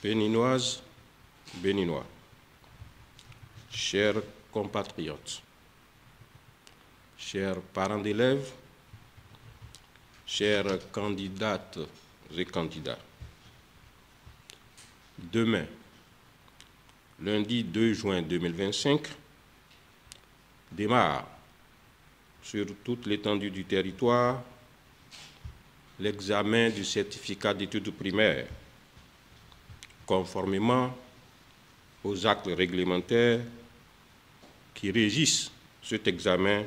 Béninoises, Béninois, chers compatriotes, chers parents d'élèves, chères candidates et candidats, demain, lundi 2 juin 2025, démarre sur toute l'étendue du territoire l'examen du certificat d'études primaires, conformément aux actes réglementaires qui régissent cet examen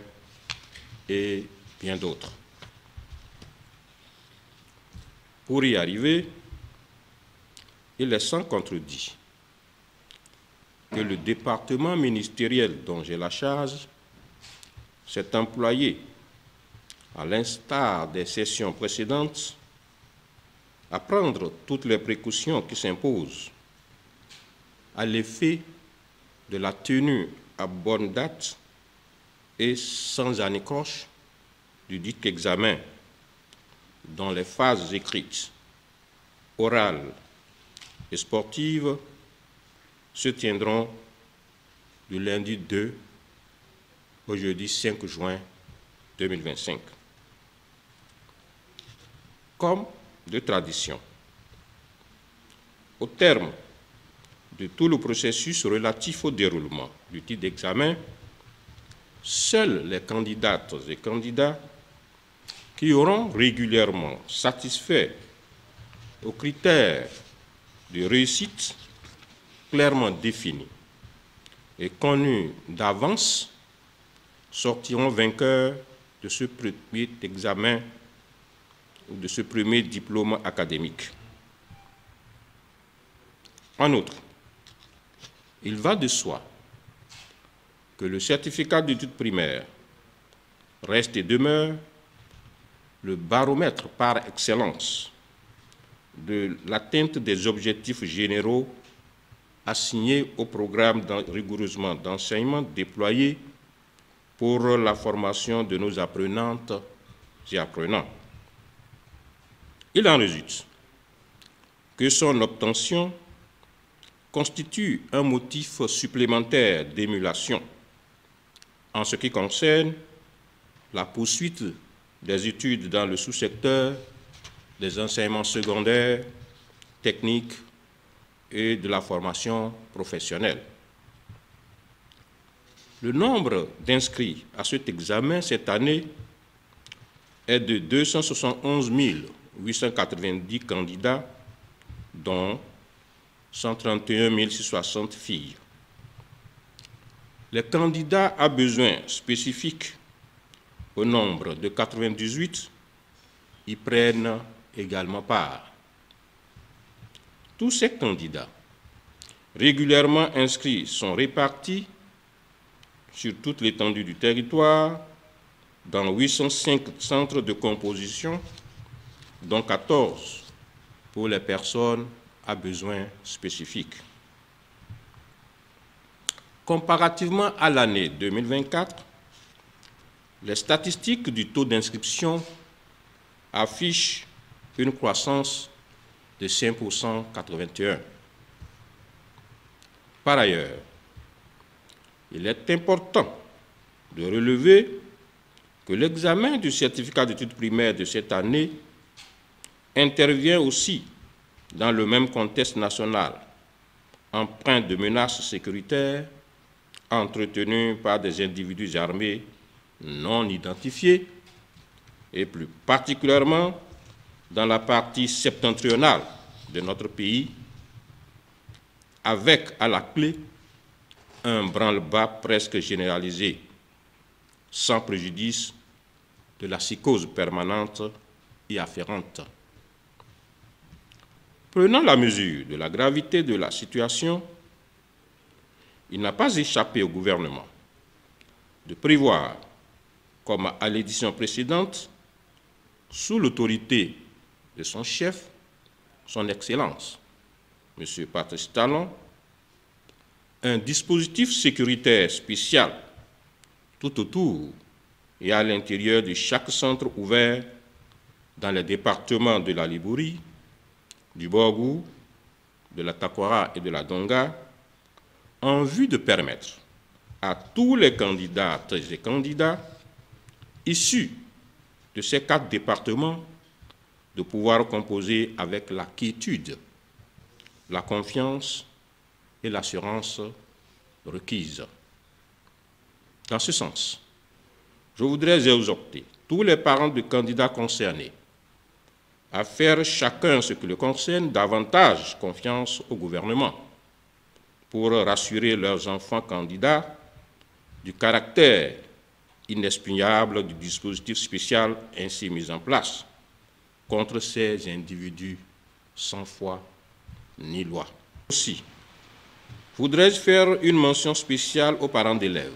et bien d'autres. Pour y arriver, il est sans contredit que le département ministériel dont j'ai la charge s'est employé, à l'instar des sessions précédentes, à prendre toutes les précautions qui s'imposent à l'effet de la tenue à bonne date et sans anicroche du dit examen dans les phases écrites, orales et sportives se tiendront du lundi 2 au jeudi 5 juin 2025. Comme de tradition, au terme de tout le processus relatif au déroulement du titre d'examen, seuls les candidates et candidats qui auront régulièrement satisfait aux critères de réussite clairement définis et connus d'avance sortiront vainqueurs de ce premier examen ou de ce premier diplôme académique. En outre, il va de soi que le certificat d'études primaires reste et demeure le baromètre par excellence de l'atteinte des objectifs généraux assignés au programme rigoureusement d'enseignement déployé pour la formation de nos apprenantes et apprenants. Il en résulte que son obtention constitue un motif supplémentaire d'émulation en ce qui concerne la poursuite des études dans le sous-secteur des enseignements secondaires, techniques et de la formation professionnelle. Le nombre d'inscrits à cet examen cette année est de 271 890 candidats, dont 131 660 filles. Les candidats à besoins spécifiques, au nombre de 98, y prennent également part. Tous ces candidats régulièrement inscrits sont répartis sur toute l'étendue du territoire dans 805 centres de composition, dont 14 pour les personnes à besoins spécifiques. Comparativement à l'année 2024, les statistiques du taux d'inscription affichent une croissance de 5,81%. Par ailleurs, il est important de relever que l'examen du certificat d'études primaires de cette année intervient aussi dans le même contexte national, empreint de menaces sécuritaires entretenues par des individus armés non identifiés, et plus particulièrement dans la partie septentrionale de notre pays, avec à la clé un branle-bas presque généralisé, sans préjudice de la psychose permanente et afférente. Prenant la mesure de la gravité de la situation, il n'a pas échappé au gouvernement de prévoir, comme à l'édition précédente, sous l'autorité de son chef, son Excellence, M. Patrice Talon, un dispositif sécuritaire spécial tout autour et à l'intérieur de chaque centre ouvert dans les départements de la Libourie, du Borgou, de la Takwara et de la Donga en vue de permettre à tous les candidates et candidats issus de ces 4 départements de pouvoir composer avec la quiétude, la confiance et l'assurance requises. Dans ce sens, je voudrais exhorter tous les parents de candidats concernés à faire chacun ce qui le concerne davantage confiance au gouvernement pour rassurer leurs enfants candidats du caractère inexpugnable du dispositif spécial ainsi mis en place contre ces individus sans foi ni loi. Aussi, voudrais-je faire une mention spéciale aux parents d'élèves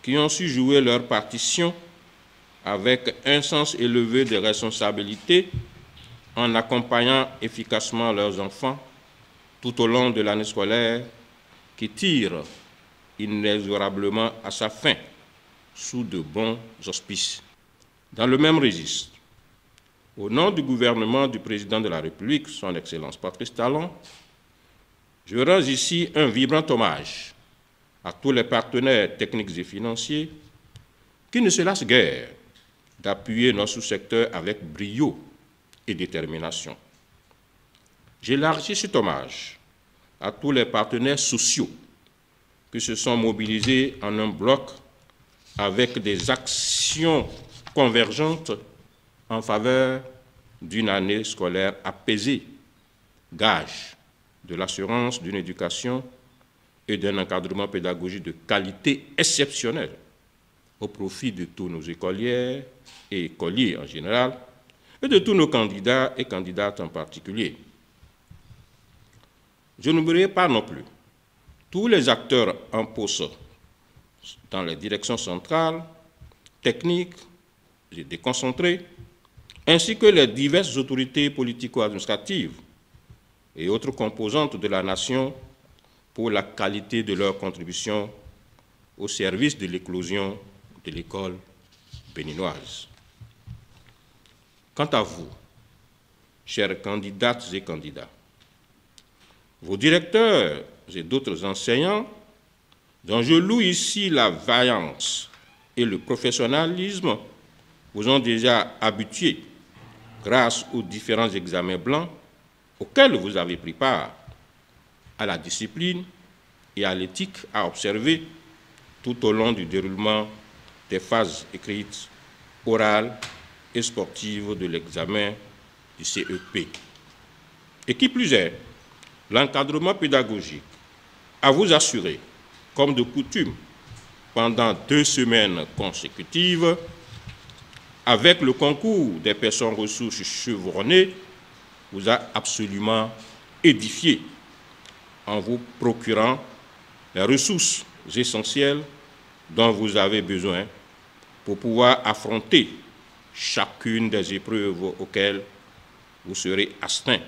qui ont su jouer leur partition avec un sens élevé des responsabilités en accompagnant efficacement leurs enfants tout au long de l'année scolaire qui tire inexorablement à sa fin sous de bons auspices. Dans le même registre, au nom du gouvernement du président de la République, son Excellence Patrice Talon, je rends ici un vibrant hommage à tous les partenaires techniques et financiers qui ne se lassent guère d'appuyer notre sous-secteur avec brio et détermination. J'élargis cet hommage à tous les partenaires sociaux qui se sont mobilisés en un bloc avec des actions convergentes en faveur d'une année scolaire apaisée, gage de l'assurance d'une éducation et d'un encadrement pédagogique de qualité exceptionnelle au profit de tous nos écolières et écoliers en général et de tous nos candidats et candidates en particulier. Je n'oublierai pas non plus tous les acteurs en poste dans les directions centrales, techniques et déconcentrées, ainsi que les diverses autorités politico-administratives et autres composantes de la nation pour la qualité de leur contribution au service de l'éclosion de l'école béninoise. Quant à vous, chères candidates et candidats, vos directeurs et d'autres enseignants, dont je loue ici la vaillance et le professionnalisme, vous ont déjà habitués grâce aux différents examens blancs auxquels vous avez pris part, à la discipline et à l'éthique à observer tout au long du déroulement des phases écrites, orales et sportives de l'examen du CEP. Et qui plus est, l'encadrement pédagogique à vous assurer, comme de coutume, pendant 2 semaines consécutives, avec le concours des personnes ressources chevronnées, vous a absolument édifié en vous procurant les ressources essentielles dont vous avez besoin pour pouvoir affronter chacune des épreuves auxquelles vous serez astreint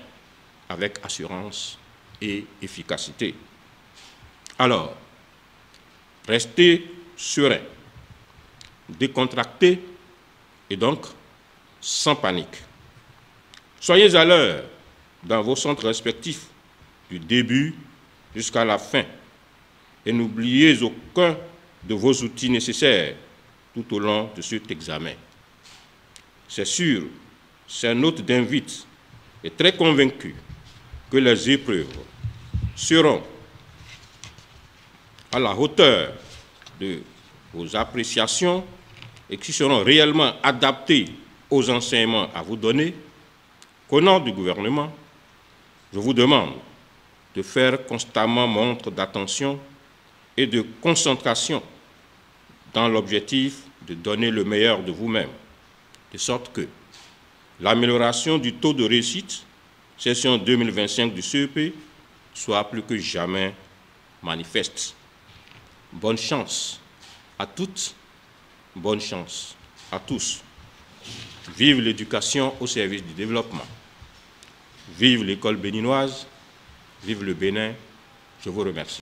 avec assurance et efficacité. Alors, restez serein, décontracté et donc sans panique. Soyez à l'heure dans vos centres respectifs du début jusqu'à la fin et n'oubliez aucun de vos outils nécessaires tout au long de cet examen. C'est sûr, c'est un hôte d'invite et très convaincu que les épreuves seront à la hauteur de vos appréciations et qui seront réellement adaptées aux enseignements à vous donner, qu'au nom du gouvernement, je vous demande de faire constamment montre d'attention et de concentration dans l'objectif de donner le meilleur de vous-même, de sorte que l'amélioration du taux de réussite, session 2025 du CEP, soit plus que jamais manifeste. Bonne chance à toutes, bonne chance à tous. Vive l'éducation au service du développement. Vive l'école béninoise, vive le Bénin. Je vous remercie.